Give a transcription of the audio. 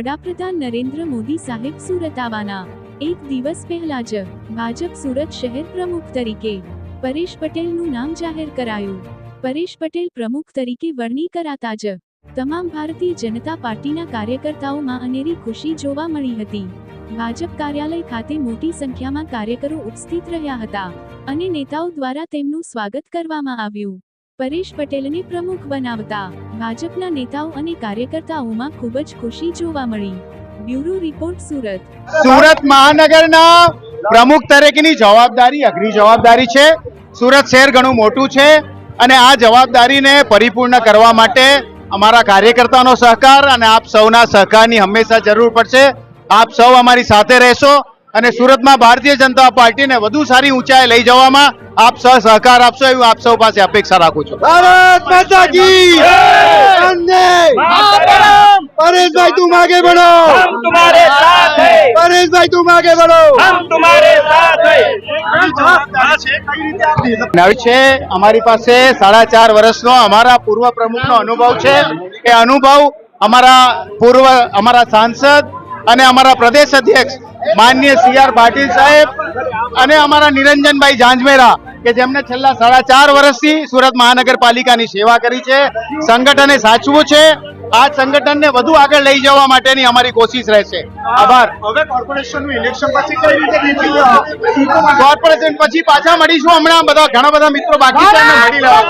વડાપ્રધાન નરેન્દ્ર મોદી સાહેબ સુરત આવવાના 1 દિવસ પહેલા જ ભાજપ સુરત શહેર પ્રમુખ તરીકે પરેશ પટેલનું નામ જાહેર કરાયું। પરેશ પટેલ પ્રમુખ તરીકે વરણી કરાતા જ તમામ ભારતીય જનતા પાર્ટીના કાર્યકર્તાઓમાં અનેરી ખુશી જોવા મળી હતી। ભાજપ કાર્યાલય ખાતે મોટી સંખ્યામાં કાર્યકરો ઉપસ્થિત રહ્યા હતા અને નેતાઓ દ્વારા તેમનું સ્વાગત કરવામાં આવ્યું। પરેશ પટેલને પ્રમુખ બનાવતા ભાજપના નેતાઓ અને કાર્યકર્તાઓમાં ખૂબ જ ખુશી જોવા મળી। Bureau report Surat. સુરત મહાનગરના પ્રમુખ તરીકેની જવાબદારી અઘરી જવાબદારી છે। સુરત શહેર ઘણું મોટું છે અને આ જવાબદારીને પરિપૂર્ણ કરવા માટે અમારા કાર્યકર્તાનો સહકાર અને આપ સૌના સહકારની હંમેશા જરૂર પડશે। આપ સૌ અમારી સાથે રહેશો અને સુરતમાં ભારતીય જનતા પાર્ટીને વધુ સારી ઊંચાઈ લઈ જવામાં આપ સૌ સહકાર આપશો એવી આપ સૌ પાસે અપેક્ષા રાખું છું। ભારત માતા કી જય। परेश भाई तुम आगे बढ़ो, हम तुम्हारे साथ हैं। परेश भाई तुम आगे बढ़ो, हम तुम्हारे साथ हैं। નવી છે અમારી પાસે 4.5 વર્ષનો અમારા પૂર્વ પ્રમુખનો અનુભવ છે। એ અનુભવ અમારા સાંસદ અને અમારા પ્રદેશ અધ્યક્ષ માનનીય CR પાટીલ સાહેબ અને અમારા નિરંજનભાઈ જાંજમેરા કે જેમને છેલ્લા 4.5 વર્ષથી સુરત મહાનગરપાલિકાની સેવા કરી છે। સંગઠને સાચવું છે। આ સંગઠનને વધુ આગળ લઈ જવા માટેની અમારી કોશિશ રહેશે। આભાર। હવે કોર્પોરેશનનું ઇલેક્શન પછી કઈ રીતે બીજી કોર્પોરેશન પછી પાછા મળીશું। હમણાં ઘણા બધા મિત્રો બાકી છે, મળી લેવા।